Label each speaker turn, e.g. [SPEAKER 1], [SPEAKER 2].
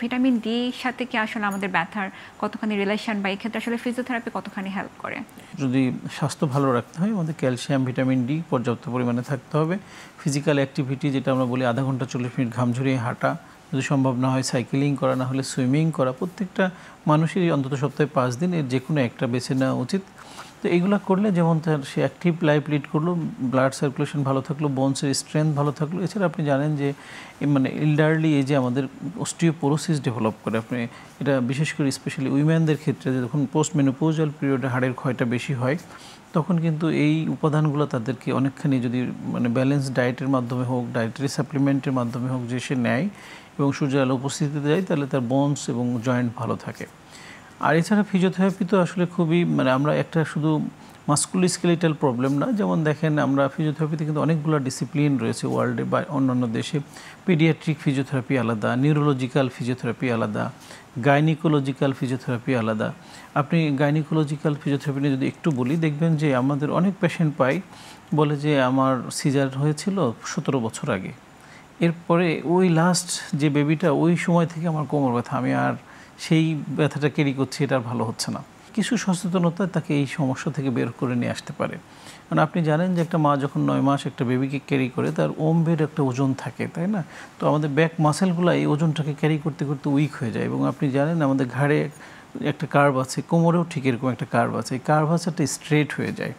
[SPEAKER 1] Vitamin D সাথে কি আসলে আমাদের ব্যথার কতখানি রিলেশন বা এই ক্ষেত্রে আসলে ফিজিওথেরাপি কতখানি হেল্প করে?
[SPEAKER 2] যদি স্বাস্থ্য ভালো রাখতে হয় আমাদের ক্যালসিয়াম ভিটামিন ডি পর্যাপ্ত পরিমাণে থাকতে হবে। ফিজিক্যাল অ্যাক্টিভিটি যেটা আমরা বলি আধা ঘন্টা 40 মিনিট ঘাম ঝরিয়ে হাঁটা, যদি সম্ভব না হয় সাইকেলিং করা, না হলে সুইমিং করা, প্রত্যেকটা মানুষেরই অন্তত সপ্তাহে 5 দিন এর যে কোনো একটা বেছে নেওয়া উচিত। তো এইগুলো করলে যেমন তার সে অ্যাক্টিভ লাইফ লিড করলো, ব্লাড সার্কুলেশন ভালো থাকলো, বোনসের স্ট্রেংথ ভালো থাকলো। এছাড়া আপনি জানেন যে মানে এল্ডারলি এজে আমাদের অস্টিওপোরোসিস ডেভেলপ করে। আপনি এটা বিশেষ করে স্পেশালি উইমেনদের ক্ষেত্রে যখন পোস্ট মেনোপোজাল পিরিয়ডে হাড়ের ক্ষয়টা বেশি হয় তখন কিন্তু এই উপাদানগুলো তাদেরকে অনেকখানি যদি মানে ব্যালেন্স ডায়েটের মাধ্যমে হোক, ডায়েটারি সাপ্লিমেন্টের মাধ্যমে হোক যে সে নেয় এবং সূর্যের আলো উপস্থিতিতে যায় তাহলে তার বোনস এবং জয়েন্ট ভালো থাকে। আর এছাড়া ফিজিওথেরাপি তো আসলে খুবই মানে আমরা একটা শুধু মাস্কুলোস্কেলেটাল প্রবলেম না, যেমন দেখেন আমরা ফিজিওথেরাপিতে কিন্তু অনেকগুলো ডিসিপ্লিন রয়েছে ওয়ার্ল্ডে বা অন্যান্য দেশে। পিডিয়াট্রিক ফিজিওথেরাপি আলাদা, নিউরোলজিক্যাল ফিজিওথেরাপি আলাদা, গাইনিকোলজিক্যাল ফিজিওথেরাপি আলাদা। আপনি গাইনিকোলজিক্যাল ফিজিওথেরাপি নিয়ে যদি একটু বলি দেখবেন যে আমাদের অনেক পেশেন্ট পাই বলে যে আমার সিজার হয়েছিল 17 বছর আগে, এরপরে ওই লাস্ট যে বেবিটা ওই সময় থেকে আমার কোমর ব্যথা, আমি আর সেই ব্যথাটা ক্যারি করছি, এটা আর ভালো হচ্ছে না। কিছু সচেতনতা তাকে এই সমস্যা থেকে বের করে নিয়ে আসতে পারে। কারণ আপনি জানেন যে একটা মা যখন 9 মাস একটা বেবিকে ক্যারি করে তার ওম্বের একটা ওজন থাকে, তাই না? তো আমাদের ব্যাক মাসেলগুলো এই ওজনটাকে ক্যারি করতে করতে উইক হয়ে যায়। এবং আপনি জানেন আমাদের ঘাড়ে একটা কার্ভ আছে, কোমরেও ঠিক এরকম একটা কার্ভ আছে, এই কার্ভ আছে একটা স্ট্রেট হয়ে যায়।